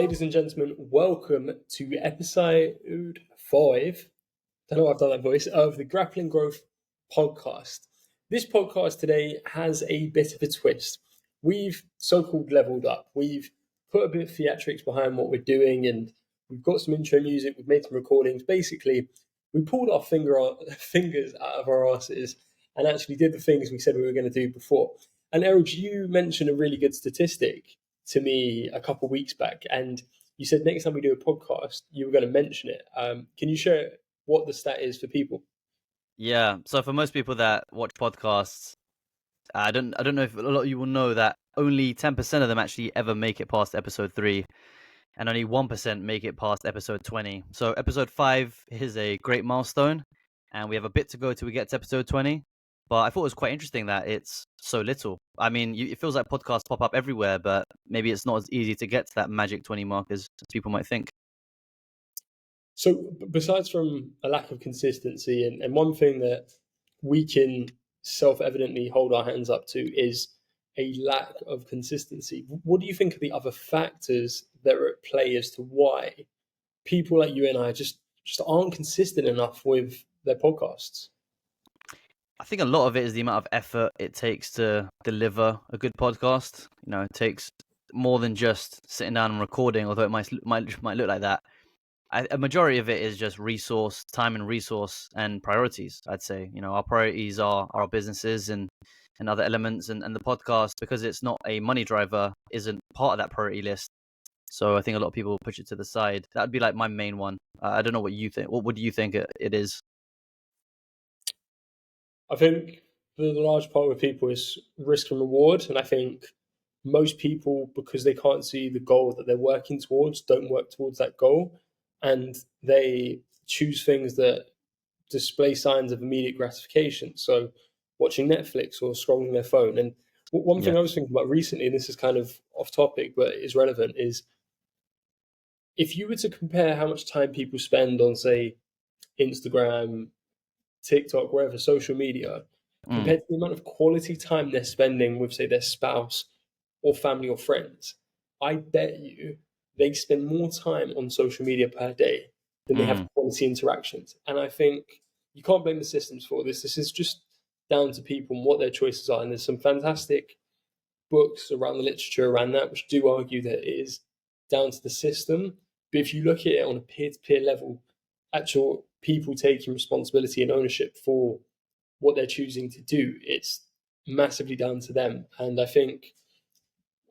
Ladies and gentlemen, welcome to episode 5. Don't know why I've done that voice of the Grappling Growth podcast. This podcast today has a bit of a twist. We've so-called leveled up. We've put a bit of theatrics behind what we're doing, and we've got some intro music. We've made some recordings. Basically, we pulled our fingers out of our asses and actually did the things we said we were going to do before. And Erald, you mentioned a really good statistic to me a couple of weeks back, and you said next time we do a podcast, you were going to mention it. Can you share what the stat is for people? Yeah. So for most people that watch podcasts, I don't know if a lot of you will know that only 10% of them actually ever make it past episode 3, and only 1% make it past episode 20. So episode 5 is a great milestone, and we have a bit to go till we get to episode 20. But I thought it was quite interesting that it's so little. I mean, it feels like podcasts pop up everywhere, but maybe it's not as easy to get to that magic 20 mark as people might think. So besides from a lack of consistency, and one thing that we can self-evidently hold our hands up to is a lack of consistency. What do you think are the other factors that are at play as to why people like you and I just aren't consistent enough with their podcasts? I think a lot of it is the amount of effort it takes to deliver a good podcast. You know, it takes more than just sitting down and recording, although it might look like that. A majority of it is just time and resource and priorities, I'd say. You know, our priorities are our businesses and other elements, and the podcast, because it's not a money driver, isn't part of that priority list. So I think a lot of people push it to the side. That would be like my main one. I don't know what you think. What do you think it is? I think the large part with people is risk and reward, and I think most people, because they can't see the goal that they're working towards, don't work towards that goal, and they choose things that display signs of immediate gratification. So watching Netflix or scrolling their phone. And one Yeah. thing I was thinking about recently, and this is kind of off topic but is relevant, is if you were to compare how much time people spend on, say, Instagram, TikTok, wherever, social media, Mm. compared to the amount of quality time they're spending with, say, their spouse or family or friends, I bet you they spend more time on social media per day than they have Mm. quality interactions. And I think you can't blame the systems for this. This is just down to people and what their choices are. And there's some fantastic books around the literature around that, which do argue that it is down to the system. But if you look at it on a peer-to-peer level, actual people taking responsibility and ownership for what they're choosing to do, it's massively down to them. And I think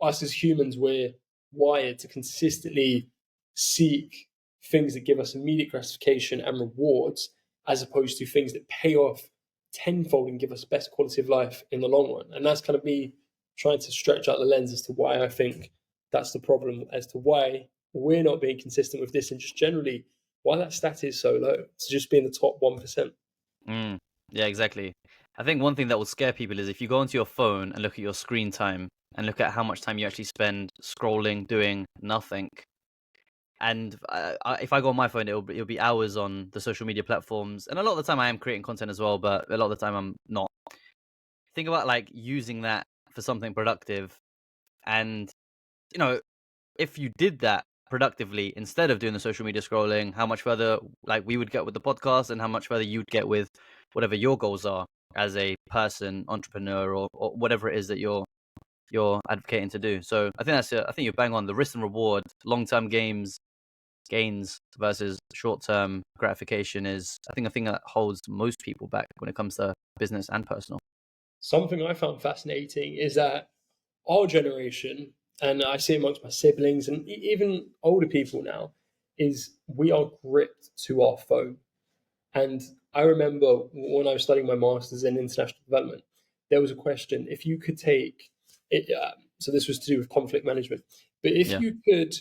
us as humans, we're wired to consistently seek things that give us immediate gratification and rewards, as opposed to things that pay off tenfold and give us best quality of life in the long run. And that's kind of me trying to stretch out the lens as to why I think that's the problem, as to why we're not being consistent with this, and just generally why that stat is so low, to just be in the top 1%. Mm. Yeah, exactly. I think one thing that will scare people is if you go onto your phone and look at your screen time and look at how much time you actually spend scrolling, doing nothing. And if I go on my phone, it'll be hours on the social media platforms, and a lot of the time I am creating content as well, but a lot of the time I'm not. Think about like using that for something productive, and you know, if you did that productively instead of doing the social media scrolling, how much further like we would get with the podcast, and how much further you'd get with whatever your goals are as a person, entrepreneur, or whatever it is that you're advocating to do. So I think I think you're bang on. The risk and reward, long term gains versus short term gratification is, I think, a thing that holds most people back when it comes to business and personal. Something I found fascinating is that our generation, and I see it amongst my siblings and even older people now, is we are gripped to our phone. And I remember when I was studying my master's in international development, there was a question: if you could take it, so this was to do with conflict management, but if Yeah. you could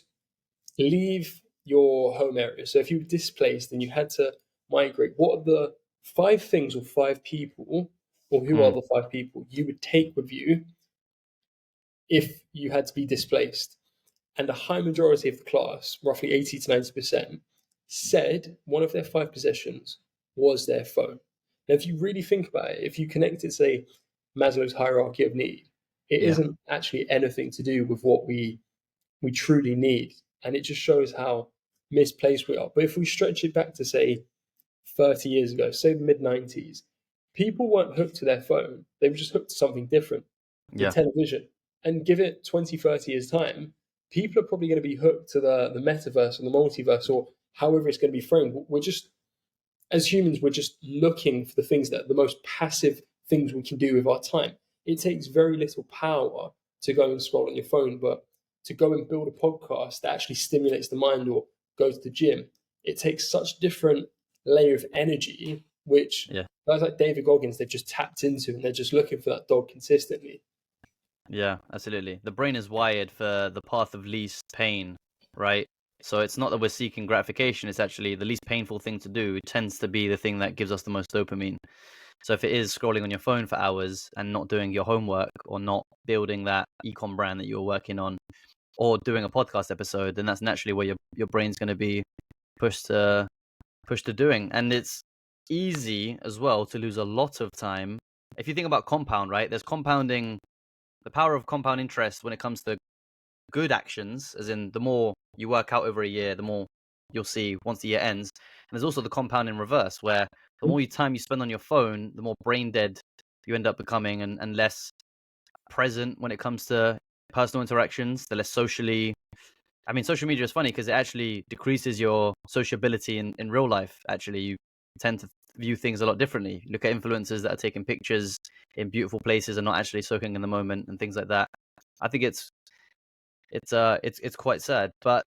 leave your home area, so if you were displaced and you had to migrate, what are the 5 things or 5 people, or who are Mm. the 5 people you would take with you if you had to be displaced? And a high majority of the class, roughly 80 to 90%, said one of their 5 possessions was their phone. Now, if you really think about it, if you connect it, say, Maslow's hierarchy of need, it Yeah. isn't actually anything to do with what we truly need. and it just shows how misplaced we are. But if we stretch it back to, say, 30 years ago, say the mid 90s, people weren't hooked to their phone. They were just hooked to something different, the Yeah. television. And give it 20, 30 years' time, people are probably going to be hooked to the metaverse or the multiverse or however it's going to be framed. We're just, as humans, we're just looking for the things that are the most passive things we can do with our time. It takes very little power to go and scroll on your phone, but to go and build a podcast that actually stimulates the mind or go to the gym, it takes such different layer of energy, which Yeah. guys like David Goggins, they've just tapped into and they're just looking for that dog consistently. Yeah, absolutely. The brain is wired for the path of least pain, right? So it's not that we're seeking gratification, it's actually the least painful thing to do. It tends to be the thing that gives us the most dopamine. So if it is scrolling on your phone for hours and not doing your homework or not building that ecom brand that you're working on or doing a podcast episode, then that's naturally where your brain's going to be pushed to doing. And it's easy as well to lose a lot of time. If you think about compound, right? There's compounding, the power of compound interest when it comes to good actions, as in the more you work out over a year, the more you'll see once the year ends. And there's also the compound in reverse, where the more time you spend on your phone, the more brain dead you end up becoming and less present when it comes to personal interactions, the less socially. I mean, social media is funny because it actually decreases your sociability in real life. Actually, you tend to view things a lot differently. Look at influencers that are taking pictures in beautiful places and not actually soaking in the moment and things like that. I think it's quite sad, but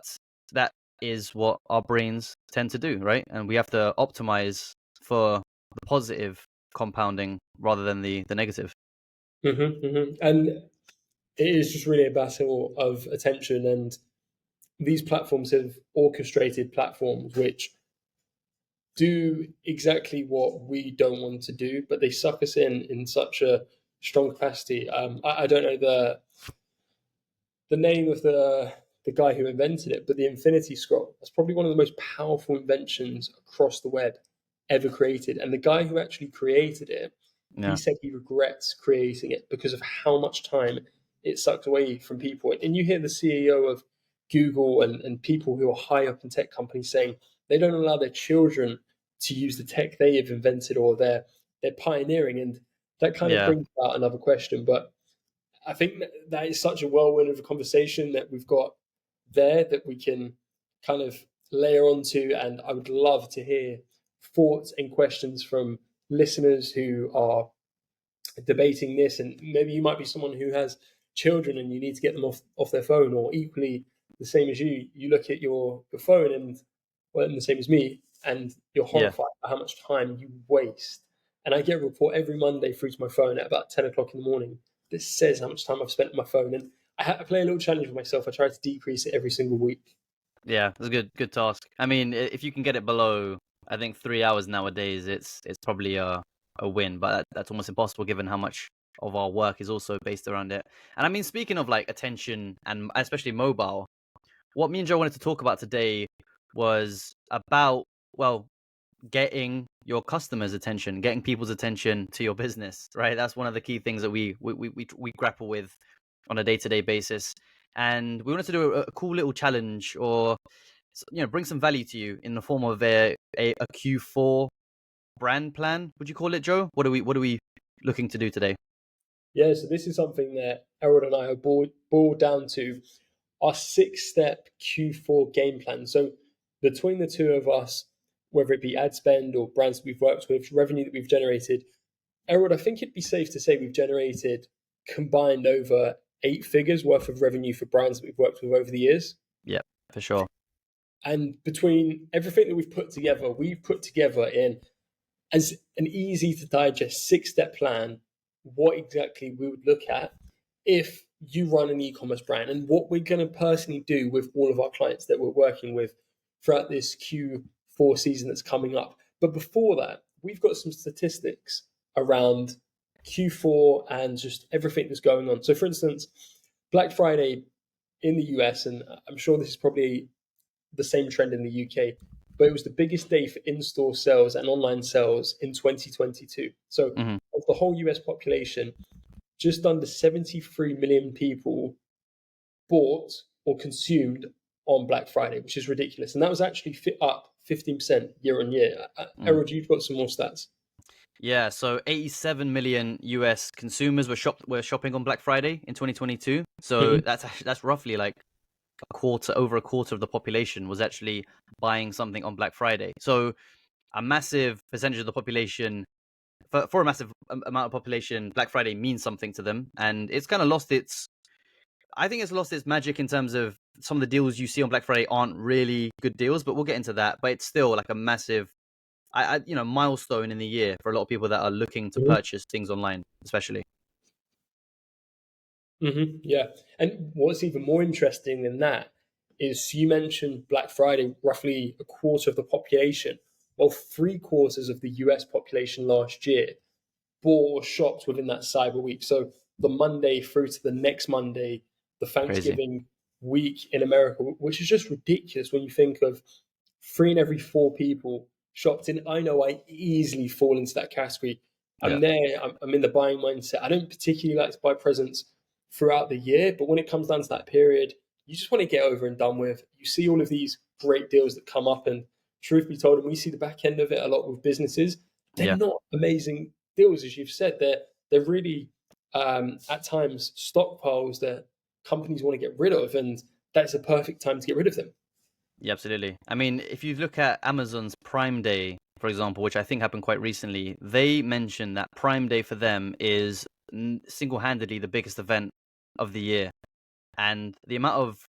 that is what our brains tend to do, right? And we have to optimize for the positive compounding rather than the negative. And it is just really a battle of attention. And these platforms have orchestrated platforms which do exactly what we don't want to do, but they suck us in such a strong capacity. I don't know the name of the guy who invented it, but the Infinity Scroll. That's probably one of the most powerful inventions across the web ever created. And the guy who actually created it, he Yeah, said he regrets creating it because of how much time it sucked away from people. And you hear the CEO of Google and people who are high up in tech companies saying they don't allow their children to use the tech they have invented or they're pioneering. And that kind of yeah, brings about another question. But I think that is such a whirlwind of a conversation that we've got there that we can kind of layer onto. And I would love to hear thoughts and questions from listeners who are debating this. And maybe you might be someone who has children and you need to get them off their phone, or equally the same as you look at your phone and, well, the same as me, and you're yeah. horrified by how much time you waste. And I get a report every Monday through to my phone at about 10 o'clock in the morning that says how much time I've spent on my phone. And I play a little challenge with myself. I try to decrease it every single week. Yeah, it's a good task. I mean, if you can get it below, I think 3 hours nowadays, it's probably a win. But that's almost impossible given how much of our work is also based around it. And I mean, speaking of like attention and especially mobile, what me and Joe wanted to talk about today was about, well, getting your customers' attention, getting people's attention to your business, right? That's one of the key things that we grapple with on a day-to-day basis. And we wanted to do a cool little challenge, or bring some value to you in the form of a Q4 brand plan. Would you call it, Joe? What are we looking to do today? Yeah, so this is something that Erald and I are boiled down to our 6 step Q4 game plan. So between the two of us, whether it be ad spend or brands that we've worked with, revenue that we've generated, Errol, I think it'd be safe to say we've generated combined over 8 figures worth of revenue for brands that we've worked with over the years. Yeah, for sure. And between everything that we've put together in as an easy to digest 6 step plan what exactly we would look at if you run an e-commerce brand and what we're going to personally do with all of our clients that we're working with throughout this Q4 season that's coming up. But before that, we've got some statistics around Q4 and just everything that's going on. So, for instance, Black Friday in the US, and I'm sure this is probably the same trend in the UK, but it was the biggest day for in-store sales and online sales in 2022. So Hmm. of the whole US population, just under 73 million people bought or consumed on Black Friday, which is ridiculous. And that was actually up 15% year on year. Mm. Erald, you've got some more stats. Yeah, so 87 million US consumers were shopping on Black Friday in 2022. So Mhm. that's roughly like over a quarter of the population was actually buying something on Black Friday. So a massive percentage of the population, for a massive amount of population, Black Friday means something to them, and it's kind of lost its. I think it's lost its magic in terms of some of the deals you see on Black Friday aren't really good deals, but we'll get into that. But it's still like a massive, milestone in the year for a lot of people that are looking to Mhm. purchase things online, especially. Yeah. And what's even more interesting than that is you mentioned Black Friday, roughly a quarter of the population. Well, three-quarters of the US population last year bought or shopped within that Cyber Week. So the Monday through to the next Monday, the Crazy. Thanksgiving week in America, which is just ridiculous when you think of 3 in every 4 people shopped in. I know I easily fall into that category. Yeah. I'm in the buying mindset. I don't particularly like to buy presents throughout the year, but when it comes down to that period, you just want to get over and done with. You see all of these great deals that come up, and truth be told, and we see the back end of it a lot with businesses, they're Yeah. not amazing deals, as you've said. They're really at times stockpiles that companies want to get rid of, and that's a perfect time to get rid of them. Yeah, absolutely. I mean, if you look at Amazon's Prime Day, for example, which I think happened quite recently, they mentioned that Prime Day for them is single-handedly the biggest event of the year. And the amount of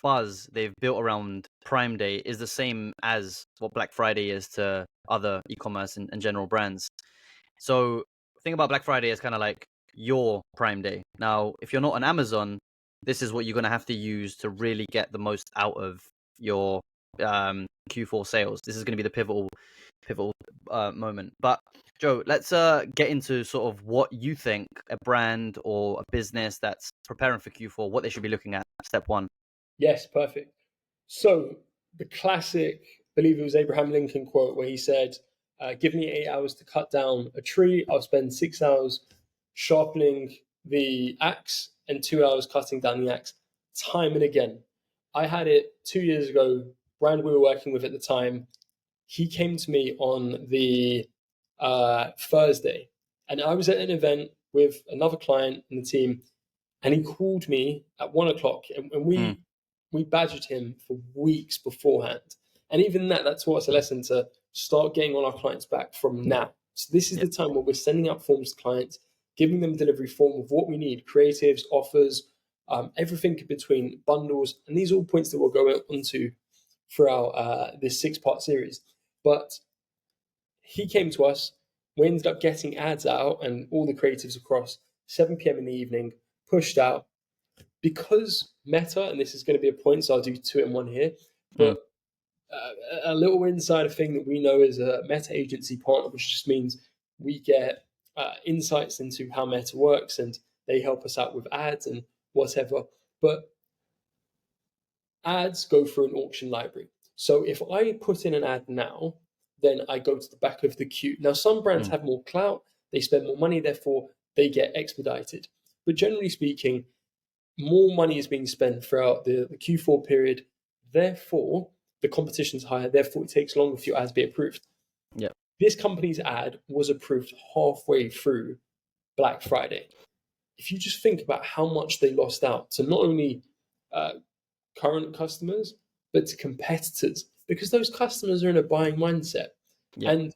buzz they've built around Prime Day is the same as what Black Friday is to other e-commerce and general brands. So think about Black Friday as kind of like your Prime Day. Now, if you're not on Amazon, this is what you're going to have to use to really get the most out of your Q4 sales. This is going to be the pivotal moment. But Joe, let's get into sort of what you think a brand or a business that's preparing for Q4, what they should be looking at. Step one. Yes, perfect. So the classic, I believe it was Abraham Lincoln quote where he said, "Give me 8 hours to cut down a tree. I'll spend 6 hours sharpening the axe and 2 hours cutting down the axe." Time and again. I had it 2 years ago. Brand we were working with at the time, he came to me on the Thursday, and I was at an event with another client in the team, and he called me at 1 o'clock, and Mm, we badgered him for weeks beforehand. And even that taught us a lesson to start getting on our clients' back from now. So this is yeah, the time where we're sending out forms to clients, giving them a delivery form of what we need, creatives, offers, everything in between, bundles, and these are all points that we'll go into throughout this 6-part series. But he came to us. We ended up getting ads out and all the creatives across 7 p.m. in the evening, pushed out because Meta, and this is going to be a point, so I'll do two in one here, mm, but a little insider thing that we know is a Meta agency partner, which just means we get insights into how Meta works and they help us out with ads and whatever. But ads go through an auction library. So if I put in an ad now, then I go to the back of the queue. Now, some brands mm, have more clout, they spend more money, therefore they get expedited. But generally speaking, more money is being spent throughout the Q4 period. Therefore, the competition's higher. Therefore, it takes longer for your ads to be approved. yeah, This company's ad was approved halfway through Black Friday. If you just think about how much they lost out to not only uh, current customers, but to competitors, because those customers are in a buying mindset. yeah, And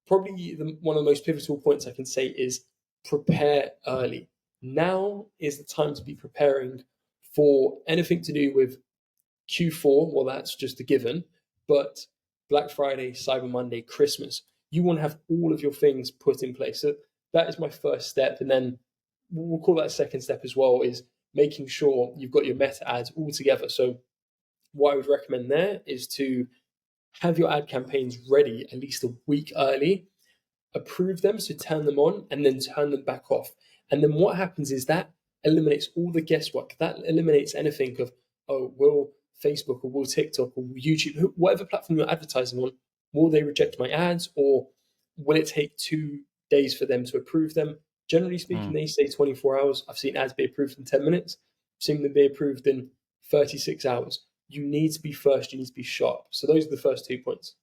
probably one of the most pivotal points I can say is prepare early. Now is the time to be preparing for anything to do with Q4. Well, that's just a given, but Black Friday, Cyber Monday, Christmas. You want to have all of your things put in place. So that is my first step. And then we'll call that second step as well, is making sure you've got your meta ads all together. So what I would recommend there is to have your ad campaigns ready at least a week early, approve them, so turn them on, and then turn them back off. And then what happens is that eliminates all the guesswork. That eliminates anything of, oh, will Facebook or will TikTok or YouTube, whatever platform you're advertising on, will they reject my ads, or will it take 2 days for them to approve them? Generally speaking, mm, they say 24 hours. I've seen ads be approved in 10 minutes. I've seen them be approved in 36 hours. You need to be first, you need to be sharp. So those are the first 2 points.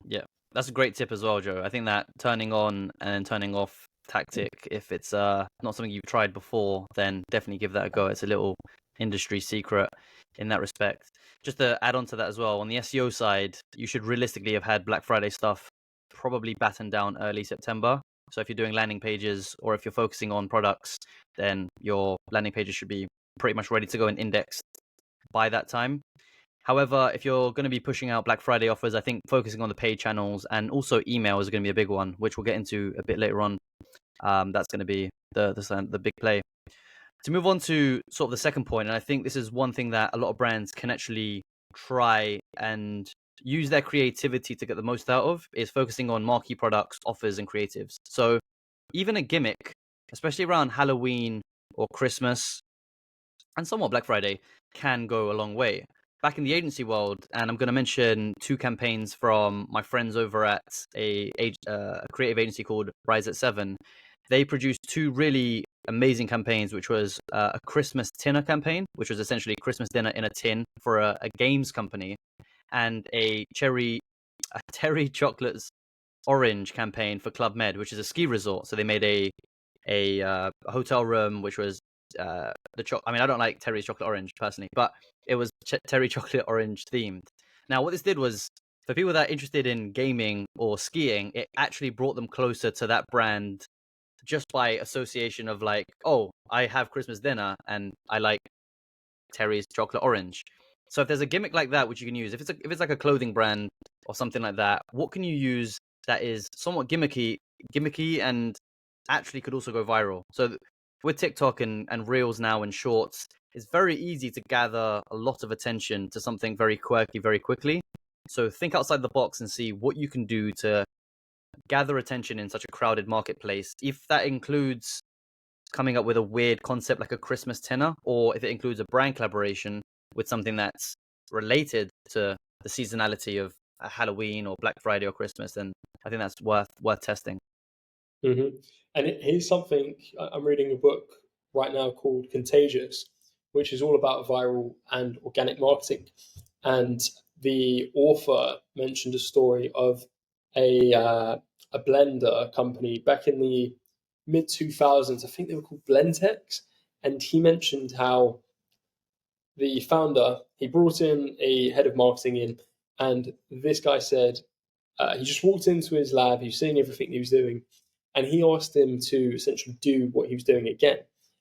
Yeah, that's a great tip as well, Joe. I think that turning on and turning off tactic, if it's not something you've tried before, then definitely give that a go. It's a little industry secret in that respect. Just to add on to that as well, on the SEO side, you should realistically have had Black Friday stuff probably battened down early September. So if you're doing landing pages or if you're focusing on products, then your landing pages should be pretty much ready to go and indexed by that time. However, if you're going to be pushing out Black Friday offers, I think focusing on the paid channels and also email is going to be a big one, which we'll get into a bit later on. That's going to be the big play. To move on to sort of the second point, and I think this is one thing that a lot of brands can actually try and use their creativity to get the most out of, is focusing on marquee products, offers, and creatives. So even a gimmick, especially around Halloween or Christmas, and somewhat Black Friday, can go a long way. Back in the agency world, and I'm going to mention two campaigns from my friends over at a creative agency called Rise at Seven. They produced two really amazing campaigns, which was a Christmas dinner campaign, which was essentially Christmas dinner in a tin for a games company, and a cherry chocolate orange campaign for Club Med, which is a ski resort. So they made a hotel room, which was I mean, I don't like Terry's chocolate orange personally, but it was Terry chocolate orange themed. Now, what this did was, for people that are interested in gaming or skiing, it actually brought them closer to that brand just by association of like, oh, I have Christmas dinner and I like Terry's chocolate orange. So if there's a gimmick like that which you can use, if it's like a clothing brand or something like that, what can you use that is somewhat gimmicky and actually could also go viral? So with TikTok and Reels now and Shorts, it's very easy to gather a lot of attention to something very quirky very quickly. So think outside the box and see what you can do to gather attention in such a crowded marketplace. If that includes coming up with a weird concept like a Christmas tenor, or if it includes a brand collaboration with something that's related to the seasonality of Halloween or Black Friday or Christmas, then I think that's worth testing. Mm-hmm. And here's something, I'm reading a book right now called Contagious, which is all about viral and organic marketing. And the author mentioned a story of a blender company back in the mid 2000s. I think they were called Blentex. And he mentioned how the founder, he brought in a head of marketing in, and this guy said, he just walked into his lab, he was seeing everything he was doing, and he asked him to essentially do what he was doing again.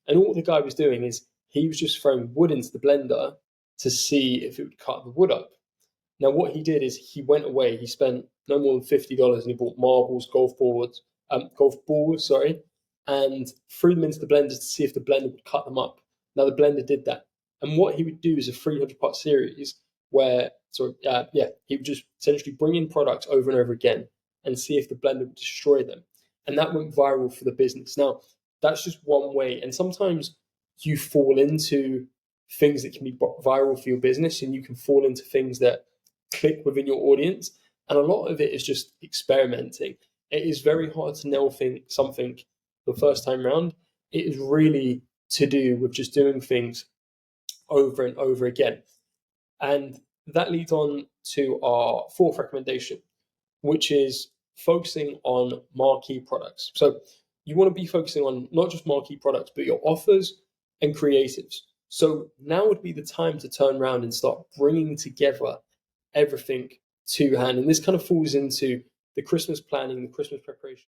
And all the guy was doing is he was just throwing wood into the blender to see if it would cut the wood up. Now, what he did is he went away, he spent no more than $50 and he bought marbles, golf balls, sorry, and threw them into the blender to see if the blender would cut them up. Now, the blender did that. And what he would do is a 300-part series where, he would just essentially bring in products over and over again and see if the blender would destroy them. And that went viral for the business. Now, that's just one way. And sometimes you fall into things that can be viral for your business, and you can fall into things that click within your audience. And a lot of it is just experimenting. It is very hard to nail something the first time round. It is really to do with just doing things over and over again. And that leads on to our fourth recommendation, which is focusing on marquee products. So you want to be focusing on not just marquee products, but your offers and creatives. So now would be the time to turn around and start bringing together everything to hand. And this kind of falls into the Christmas planning, the Christmas preparation.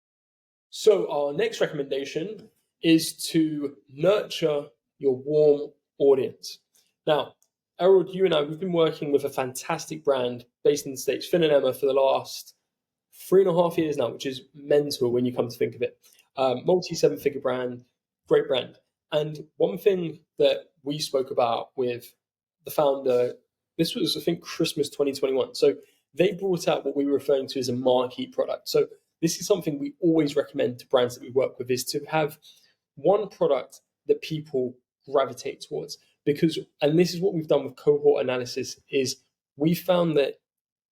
So our next recommendation is to nurture your warm audience. Now, Erald, you and I, we've been working with a fantastic brand based in the States, Finn and Emma, for the last 3.5 years now, which is mental when you come to think of it. Multi-7-figure brand, great brand. And one thing that we spoke about with the founder, this was, I think, Christmas 2021. So they brought out what we were referring to as a marquee product. So this is something we always recommend to brands that we work with, is to have one product that people gravitate towards. Because, and this is what we've done with cohort analysis, is we found that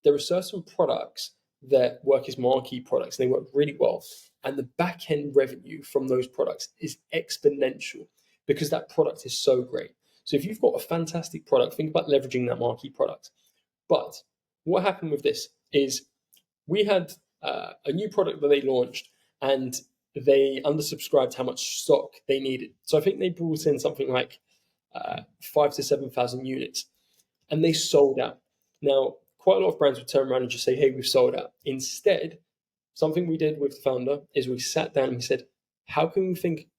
there are certain products that work as marquee products and they work really well. And the back end revenue from those products is exponential because that product is so great. So if you've got a fantastic product, think about leveraging that marquee product. But what happened with this is we had a new product that they launched, and they undersubscribed how much stock they needed. So I think they brought in something like 5 to 7,000 units, and they sold out. Now, quite a lot of brands would turn around and just say, "Hey, we've sold out." Instead, something we did with the founder is we sat down and we said, "How can we think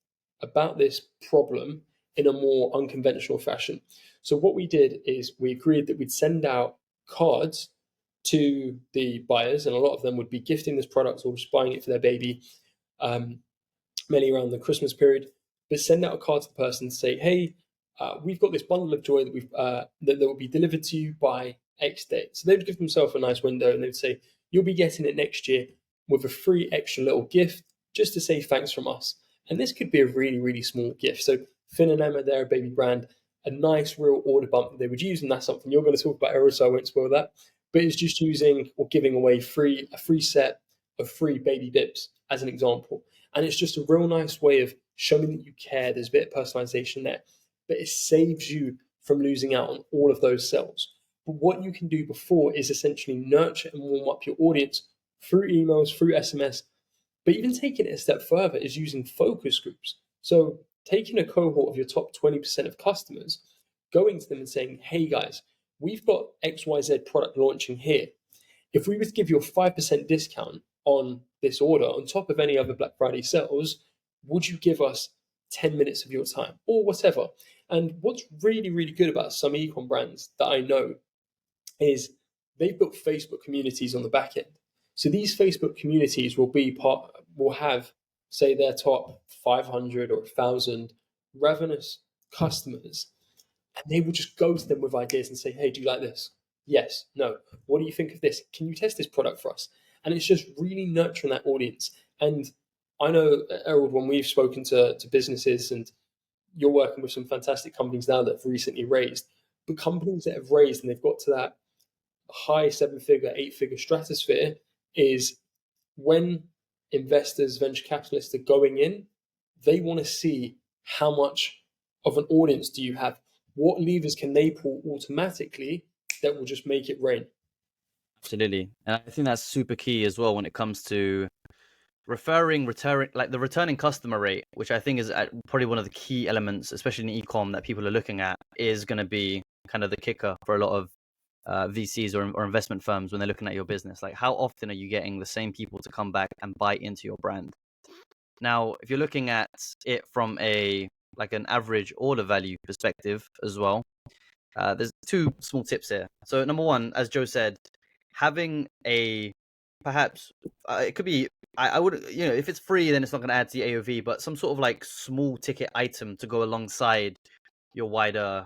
about this problem in a more unconventional fashion?" So what we did is we agreed that we'd send out cards to the buyers, and a lot of them would be gifting this product or just buying it for their baby, um, mainly around the Christmas period. But send out a card to the person to say, "Hey, we've got this bundle of joy that that will be delivered to you by X date." So they'd give themselves a nice window, and they'd say, "You'll be getting it next year with a free extra little gift just to say thanks from us." And this could be a really, really small gift. So Finn and Emma, they're a baby brand, a nice real order bump that they would use, and that's something you're going to talk about, Erald, so I won't spoil that. But it's just using or giving away a free set of free baby bibs as an example. And it's just a real nice way of showing that you care. There's a bit of personalization there, but it saves you from losing out on all of those sales. But what you can do before is essentially nurture and warm up your audience through emails, through SMS, but even taking it a step further is using focus groups. So taking a cohort of your top 20% of customers, going to them and saying, "Hey guys, we've got XYZ product launching here. If we were to give you a 5% discount on this order on top of any other Black Friday sales, would you give us 10 minutes of your time?" Or whatever. And what's really, really good about some ecom brands that I know is they've built Facebook communities on the back end. So these Facebook communities will have, say, their top 500 or 1,000 ravenous customers, and they will just go to them with ideas and say, "Hey, do you like this? Yes, no. What do you think of this? Can you test this product for us?" And it's just really nurturing that audience. And I know, Errol, when we've spoken to businesses, and you're working with some fantastic companies now that have recently raised, but companies that have raised and they've got to that high 7 figure, 8 figure stratosphere, is when investors, venture capitalists are going in, they want to see how much of an audience do you have? What levers can they pull automatically that will just make it rain? Absolutely. And I think that's super key as well when it comes to returning, like the returning customer rate, which I think is probably one of the key elements, especially in e-com, that people are looking at, is going to be kind of the kicker for a lot of VCs or investment firms when they're looking at your business. Like, how often are you getting the same people to come back and buy into your brand? Now, if you're looking at it from an average order value perspective as well, there's two small tips here. So number one, as Joe said, having a perhaps it could be I would, if it's free, then it's not going to add to the AOV, but some sort of like small ticket item to go alongside your wider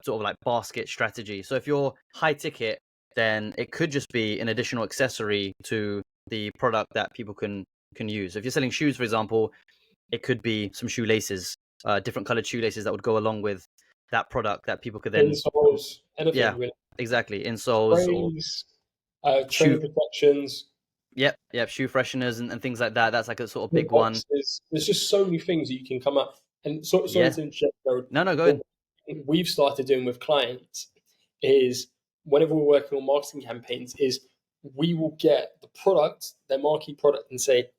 sort of like basket strategy. So if you're high ticket, then it could just be an additional accessory to the product that people can use. If you're selling shoes, for example, it could be some shoelaces, different colored shoelaces that would go along with that product that people could then, Insoles, yeah, anything really. exactly, insoles or Sprays, shoe, trainer protections, yep, shoe fresheners and things like that. That's like a sort of good big one. boxes. There's just so many things that you can come up. And sorry Yeah, to interject, Jared. no, go What in. we've started doing with clients is whenever we're working on marketing campaigns, is we will get the product, their marquee product, and say,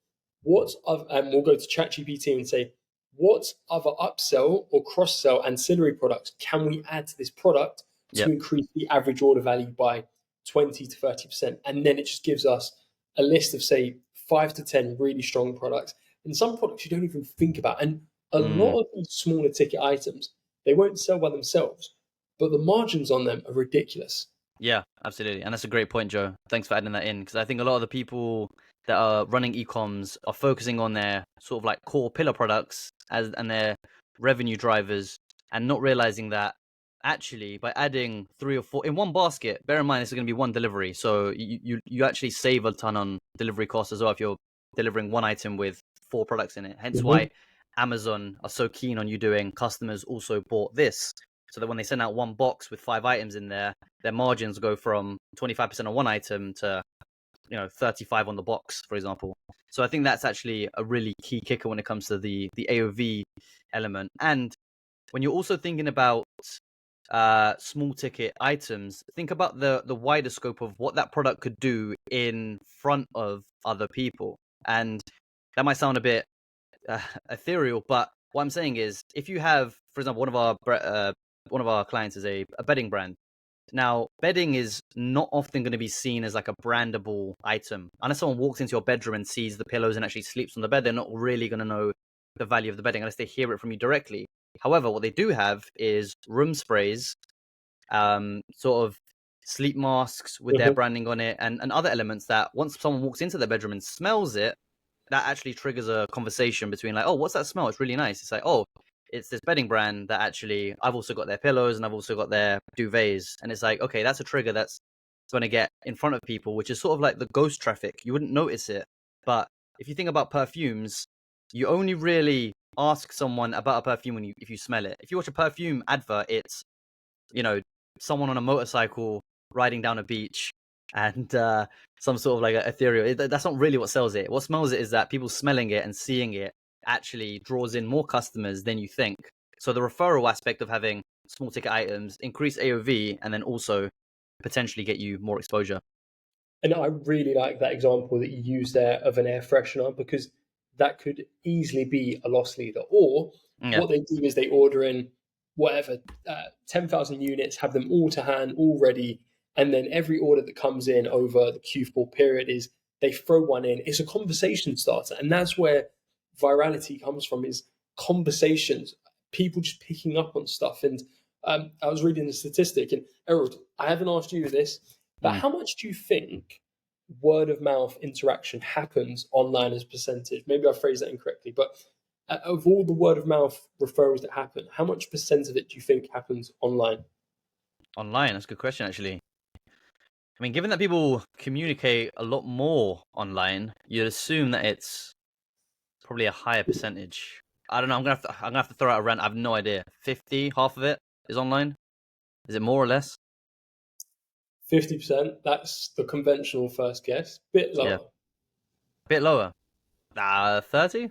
and we'll go to ChatGPT and say, what other upsell or cross sell ancillary products can we add to this product to Yep. increase the average order value by 20 to 30%? And then it just gives us a list of, say, 5 to 10 really strong products. And some products you don't even think about. And a Mm. lot of these smaller ticket items, they won't sell by themselves, but the margins on them are ridiculous. Yeah, absolutely. And that's a great point, Joe. Thanks for adding that in, because I think a lot of the people that are running e-coms are focusing on their sort of like core pillar products and their revenue drivers, and not realizing that actually by adding 3 or 4 in one basket, bear in mind this is going to be one delivery, so you actually save a ton on delivery costs as well if you're delivering one item with 4 products in it. Hence Mm-hmm. why Amazon are so keen on you doing customers also bought this, so that when they send out one box with 5 items in there, their margins go from 25% on one item to 35 on the box, for example. So I think that's actually a really key kicker when it comes to the AOV element. And when you're also thinking about small ticket items, think about the wider scope of what that product could do in front of other people. And that might sound a bit ethereal, but what I'm saying is, if you have, for example, one of our clients is a bedding brand. Now, bedding is not often going to be seen as like a brandable item. Unless someone walks into your bedroom and sees the pillows and actually sleeps on the bed, they're not really going to know the value of the bedding unless they hear it from you directly. However, what they do have is room sprays, sort of sleep masks with their Mhm. branding on it, and other elements that once someone walks into their bedroom and smells it, that actually triggers a conversation between like, oh, what's that smell? It's really nice. It's like, oh, it's this bedding brand that actually I've also got their pillows and I've also got their duvets. And it's like, okay, that's a trigger that's going to get in front of people, which is sort of like the ghost traffic. You wouldn't notice it. But if you think about perfumes, you only really ask someone about a perfume if you smell it. If you watch a perfume advert, it's, you know, someone on a motorcycle riding down a beach and some sort of like a ethereal. That's not really what sells it. What smells it is that people smelling it and seeing it actually draws in more customers than you think. So the referral aspect of having small ticket items increase AOV and then also potentially get you more exposure. And I really like that example that you used there of an air freshener, because that could easily be a loss leader. Or Yeah. what they do is they order in whatever 10,000 units, have them all to hand, all ready, and then every order that comes in over the Q4 period is they throw one in. It's a conversation starter, and that's where virality comes from: is conversations, people just picking up on stuff. And I was reading the statistic, and Erald, I haven't asked you this, but Mm. how much do you think word of mouth interaction happens online as a percentage? Maybe I phrased that incorrectly, but of all the word of mouth referrals that happen, how much percent of it do you think happens online? Online, that's a good question actually. I mean, given that people communicate a lot more online, you'd assume that it's probably a higher percentage. I don't know. I'm gonna have to throw out a rant. I have no idea. 50, half of it is online. Is it more or less? 50%, that's the conventional first guess. Bit Yeah, lower, bit lower. 30.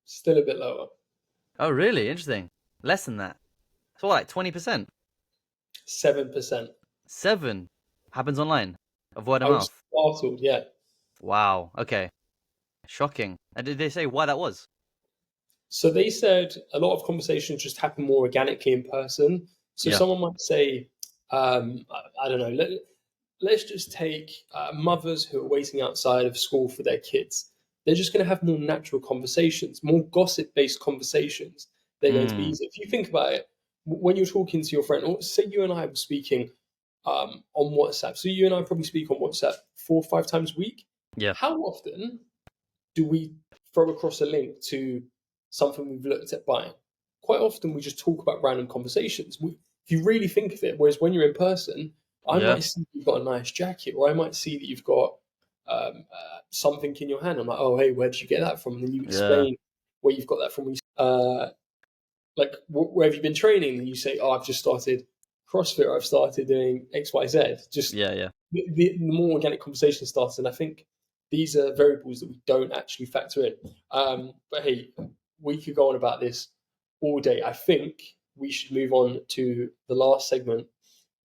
still a bit lower. Oh, really? Interesting. Less than that. So what, like 20%? 7%. 7 happens online of word of I was mouth. startled, yeah. Wow. Okay. Shocking. And did they say why that was? So they said a lot of conversations just happen more organically in person. So Yeah. someone might say, I don't know, let's just take mothers who are waiting outside of school for their kids. They're just going to have more natural conversations, more gossip based conversations. They're going to be Mm. easy. If you think about it, when you're talking to your friend, or say you and I were speaking on WhatsApp, so you and I probably speak on WhatsApp 4 or 5 times a week. Yeah. How often do we throw across a link to something we've looked at buying? Quite often, we just talk about random conversations. If you really think of it, whereas when you're in person, I Yeah. might see you've got a nice jacket, or I might see that you've got something in your hand. I'm like, oh, hey, where did you get that from? And then you Yeah. explain where you've got that from. Like, where have you been training? And you say, oh, I've just started CrossFit, or I've started doing X, Y, Z. Just Yeah. Yeah. the more organic conversation starts. And I think these are variables that we don't actually factor in. But hey, we could go on about this all day. I think we should move on to the last segment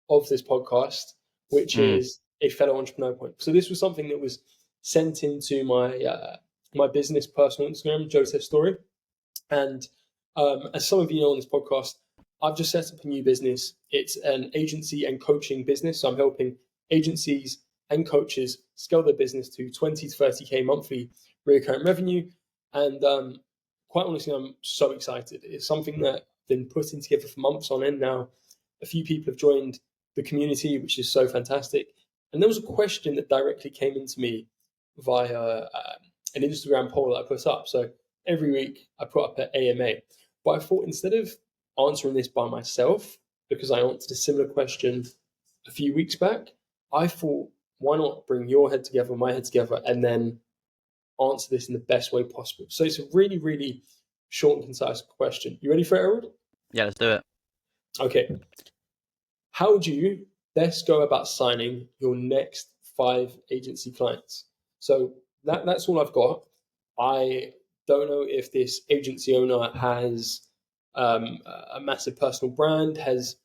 of this podcast, which Mm. is a fellow entrepreneur point. So this was something that was sent into my business personal Instagram, Joe Testouri. And as some of you know on this podcast, I've just set up a new business. It's an agency and coaching business. So I'm helping agencies and coaches scale their business to 20 to 30K monthly recurring revenue. And quite honestly, I'm so excited. It's something that I've been putting together for months on end now. A few people have joined the community, which is so fantastic. And there was a question that directly came into me via an Instagram poll that I put up. So every week I put up an AMA. But I thought, instead of answering this by myself, because I answered a similar question a few weeks back, I thought, why not bring your head together, my head together, and then answer this in the best way possible? So it's a really, really short and concise question. You ready for it, Erald? Yeah. Let's do it. Okay. How would you best go about signing your next 5 agency clients? So that's all I've got. I don't know if this agency owner has a massive personal brand, has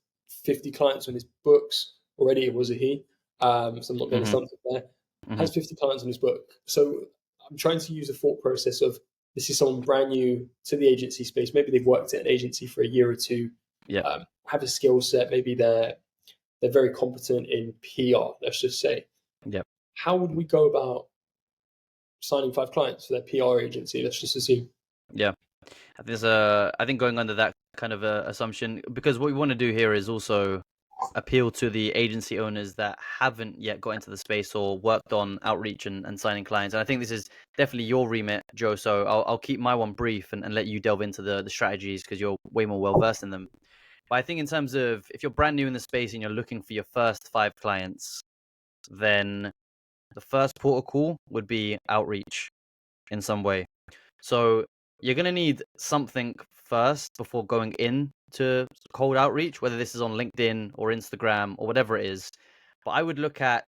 50 clients on his books already. It was a he, so I'm not being Mm-hmm. assumptive there. Mm-hmm. Has 50 clients on his book. So I'm trying to use a thought process of this is someone brand new to the agency space. Maybe they've worked at an agency for a year or two, Yep. have a skill set. Maybe they're very competent in PR. Let's just say. Yep. How would we go about signing 5 clients for their PR agency? Let's just assume. Yeah. I think going under that kind of assumption, because what we want to do here is also appeal to the agency owners that haven't yet got into the space or worked on outreach and signing clients. And I think this is definitely your remit, Joe. So I'll keep my one brief and let you delve into the strategies because you're way more well versed in them. But I think in terms of if you're brand new in the space and you're looking for your first 5 clients, then the first port of call would be outreach in some way. So you're going to need something first before going in to cold outreach, whether this is on LinkedIn or Instagram or whatever it is. But I would look at,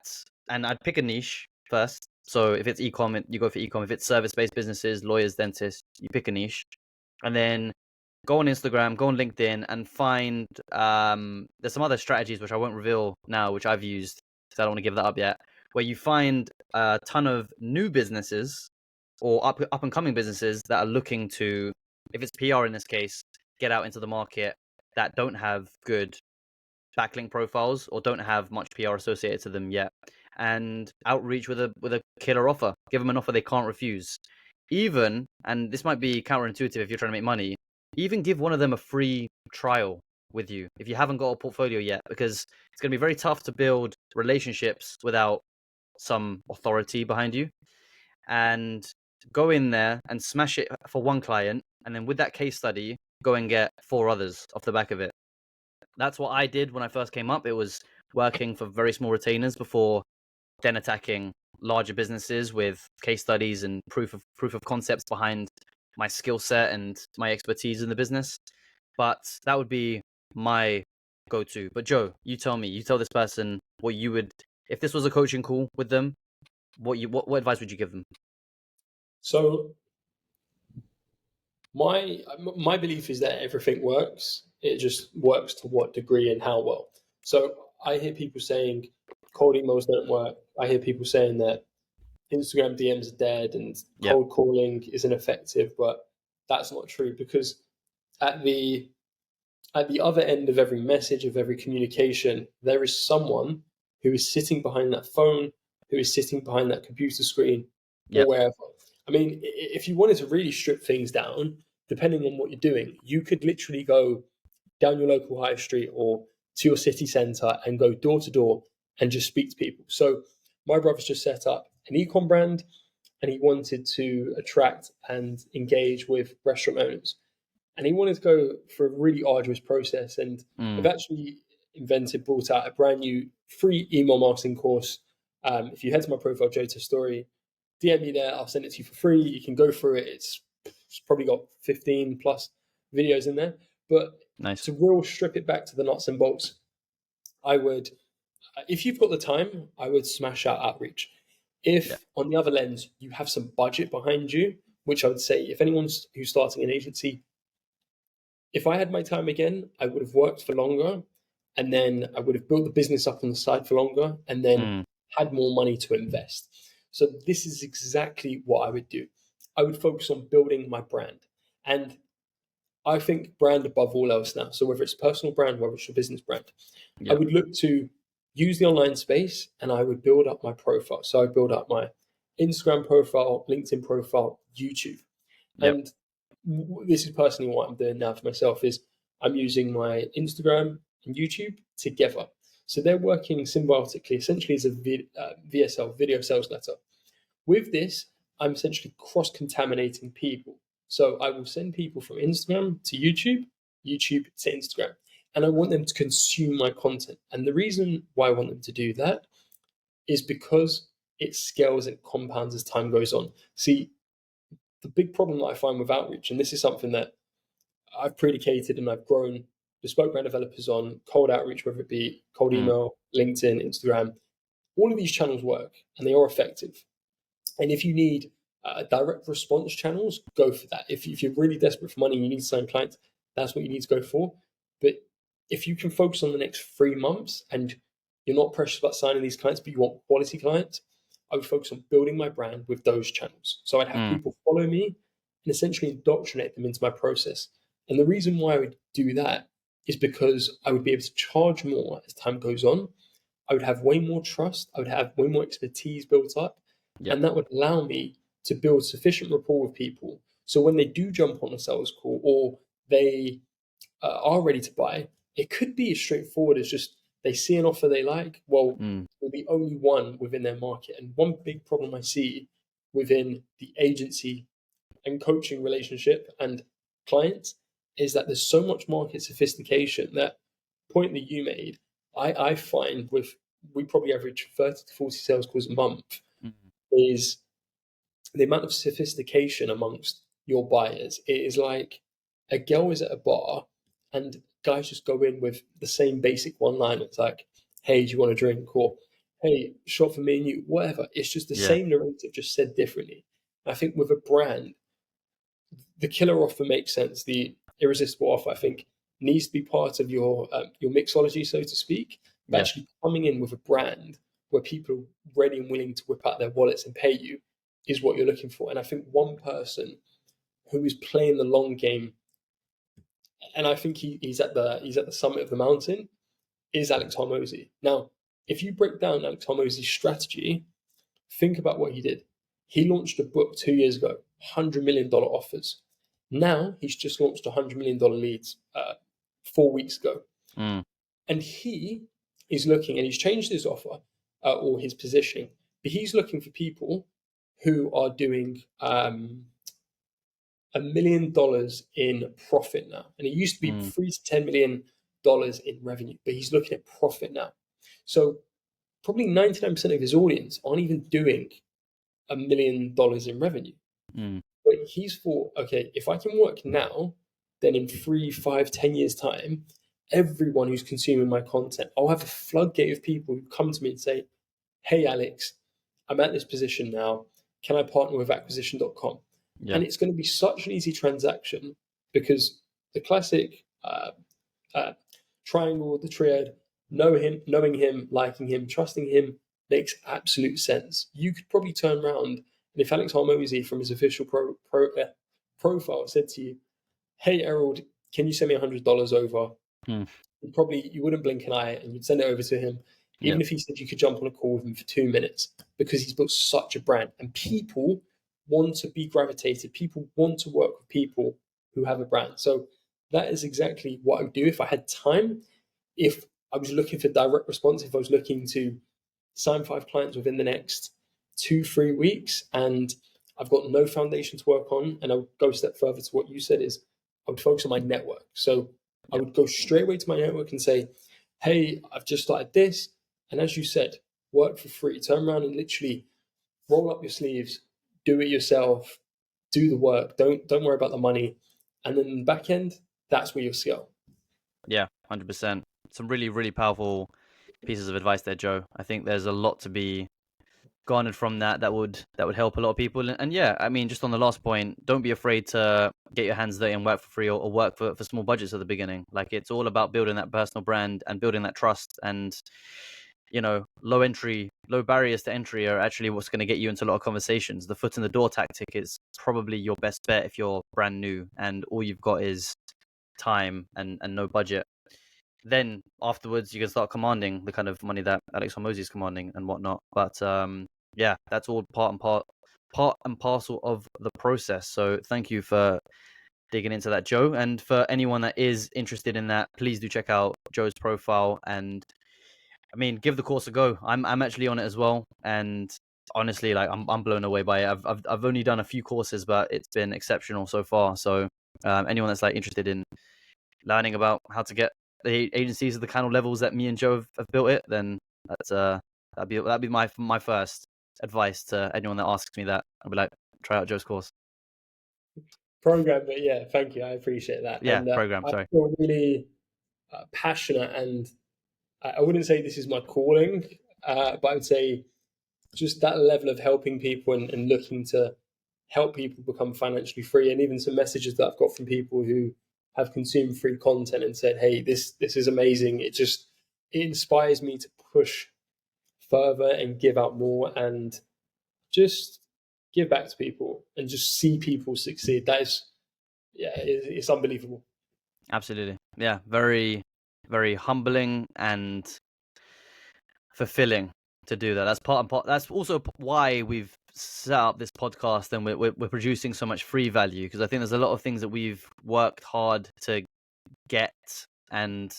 and I'd pick a niche first. So if it's e-com, you go for e-com. If it's service-based businesses, lawyers, dentists, you pick a niche. And then go on Instagram, go on LinkedIn, and find, there's some other strategies which I won't reveal now, which I've used, because I don't want to give that up yet, where you find a ton of new businesses or up and coming businesses that are looking to, if it's PR in this case, get out into the market that don't have good backlink profiles or don't have much PR associated to them yet, and outreach with a killer offer. Give them an offer they can't refuse. Even, and this might be counterintuitive if you're trying to make money, even give one of them a free trial with you if you haven't got a portfolio yet, because it's going to be very tough to build relationships without some authority behind you. And go in there and smash it for one client, and then with that case study, go and get 4 others off the back of it. That's what I did when I first came up. It was working for very small retainers before then attacking larger businesses with case studies and proof of concepts behind my skill set and my expertise in the business. But that would be my go-to. But Joe, you tell me, you tell this person what you would, if this was a coaching call with them, what advice would you give them? So my belief is that everything works. It just works to what degree and how well. So I hear people saying cold emails don't work. I hear people saying that Instagram DMs are dead and Yep. cold calling isn't effective, but that's not true because at the at the other end of every message, of every communication, there is someone who is sitting behind that phone, who is sitting behind that computer screen, or Yep. wherever. I mean, if you wanted to really strip things down, depending on what you're doing, you could literally go down your local high street or to your city centre and go door to door and just speak to people. So my brother's just set up an ecom brand and he wanted to attract and engage with restaurant owners and he wanted to go for a really arduous process. And I've Mm, actually brought out a brand new free email marketing course. If you head to my profile, Joe Testouri, DM me there. I'll send it to you for free. You can go through it. It's probably got 15 plus videos in there. But nice. to real strip it back to the nuts and bolts, I would, if you've got the time, I would smash out outreach. Yeah. If on the other lens you have some budget behind you, which I would say, if anyone's who's starting an agency, if I had my time again, I would have worked for longer and then I would have built the business up on the side for longer and then Mm, had more money to invest. So this is exactly what I would do. I would focus on building my brand. And I think brand above all else now. So whether it's personal brand, whether it's your business brand, I yeah. would look to use the online space and I would build up my profile. So I build up my Instagram profile, LinkedIn profile, YouTube. Yep. And this is personally what I'm doing now for myself is I'm using my Instagram and YouTube together. So they're working symbiotically, essentially as a VSL, video sales letter. With this, I'm essentially cross-contaminating people. So I will send people from Instagram to YouTube, YouTube to Instagram, and I want them to consume my content. And the reason why I want them to do that is because it scales and compounds as time goes on. See, the big problem that I find with outreach, and this is something that I've predicated and I've grown bespoke brand developers on cold outreach, whether it be cold Mm, email, LinkedIn, Instagram, all of these channels work and they are effective. And if you need direct response channels, go for that. If you're really desperate for money and you need to sign clients, that's what you need to go for. But if you can focus on the next 3 months and you're not precious about signing these clients, but you want quality clients, I would focus on building my brand with those channels. So I'd have Mm. people follow me and essentially indoctrinate them into my process. And the reason why I would do that is because I would be able to charge more as time goes on. I would have way more trust. I would have way more expertise built up. Yep. And that would allow me to build sufficient rapport with people. So when they do jump on a sales call or they are ready to buy, it could be as straightforward as just they see an offer they like. Well, Mm. there'll be only one within their market. And one big problem I see within the agency and coaching relationship and clients is that there's so much market sophistication. That point that you made, I find with we probably average 30 to 40 sales calls a month, Mm. is the amount of sophistication amongst your buyers. It is like a girl is at a bar and guys just go in with the same basic one line. It's like, hey, do you want a drink? Or hey, shot for me and you, whatever. It's just the Yeah. same narrative, just said differently. I think with a brand, the killer offer makes sense. The irresistible offer, I think, needs to be part of your mixology, so to speak. But Yeah. actually coming in with a brand where people are ready and willing to whip out their wallets and pay you is what you're looking for. And I think one person who is playing the long game, and I think he's at the summit of the mountain, is Alex Hormozy. Now, if you break down Alex Hormozy's strategy, think about what he did. He launched a book 2 years ago, $100 million offers. Now he's just launched $100 million leads 4 weeks ago. Mm. And he is looking, and he's changed his offer or his positioning, but he's looking for people who are doing $1 million in profit now. And it used to be Mm. $3 to $10 million in revenue, but he's looking at profit now. So probably 99% of his audience aren't even doing $1 million in revenue. Mm. But he's thought, okay, if I can work now, then in 3, 5, 10 years' time, everyone who's consuming my content, I'll have a floodgate of people who come to me and say, hey, Alex, I'm at this position now. Can I partner with acquisition.com? Yeah. And it's going to be such an easy transaction because the classic uh, triangle, the triad, knowing him, liking him, trusting him makes absolute sense. You could probably turn around, and if Alex Hormozy from his official profile said to you, "Hey, Erald, can you send me $100 over?" Mm. You wouldn't blink an eye, and you'd send it over to him, Yeah. even if he said you could jump on a call with him for 2 minutes, because he's built such a brand, and people want to be gravitated. People want to work with people who have a brand. So that is exactly what I would do if I had time. If I was looking for direct response, if I was looking to sign 5 clients within the next 2, 3 weeks, and I've got no foundation to work on, and I'll go a step further to what you said is I would focus on my network. So I Yeah. would go straight away to my network and say, hey, I've just started this. And as you said, work for free. Turn around and literally roll up your sleeves, do it yourself, do the work. Don't worry about the money. And then the back end, that's where you'll scale. Yeah. 100%. Some really, really powerful pieces of advice there, Joe. I think there's a lot to be garnered from that that would help a lot of people. And yeah, I mean, just on the last point, don't be afraid to get your hands dirty and work for free or work for small budgets at the beginning. Like, it's all about building that personal brand and building that trust. And low barriers to entry are actually what's going to get you into a lot of conversations. The foot in the door tactic is probably your best bet if you're brand new and all you've got is time and no budget. Then afterwards you can start commanding the kind of money that Alex Hormozy is commanding and whatnot. But yeah, that's all part and parcel of the process. So thank you for digging into that, Joe. And for anyone that is interested in that, please do check out Joe's profile. And I mean, give the course a go. I'm actually on it as well, and honestly, like I'm blown away by it. I've only done a few courses, but it's been exceptional so far. So anyone that's like interested in learning about how to get the agencies at the kind of levels that me and Joe have built it, then that'd be my first advice to anyone that asks me that. I'll be like, try out Joe's course. Program, but yeah, thank you. I appreciate that. Yeah, And program. I Sorry. feel really passionate, and I wouldn't say this is my calling, but I would say just that level of helping people and looking to help people become financially free. And even some messages that I've got from people who have consumed free content and said, hey, this is amazing. It inspires me to push further and give out more and just give back to people and just see people succeed. That is, yeah, it's unbelievable. Absolutely. Yeah. Very, very humbling and fulfilling to do that. That's part. That's also why we've set up this podcast and we're producing so much free value, because I think there's a lot of things that we've worked hard to get, and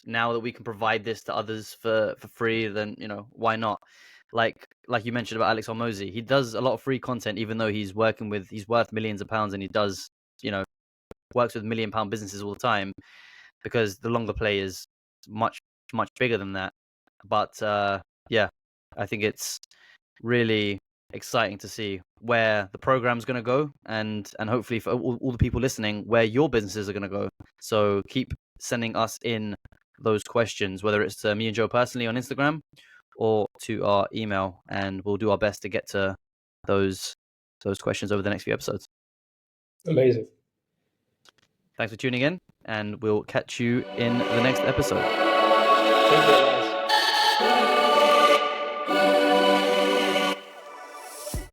now that we can provide this to others for free, then why not? Like you mentioned about Alex Hormozi, he does a lot of free content, even though he's worth millions of pounds, and he does works with £1 million businesses all the time, because the longer play is much bigger than that. But yeah, I think it's really exciting to see where the program's going to go, and hopefully for all the people listening, where your businesses are going to go. So keep sending us in those questions, whether it's to me and Joe personally on Instagram or to our email, and we'll do our best to get to those questions over the next few episodes. Amazing. Thanks for tuning in, and we'll catch you in the next episode. Take care, guys.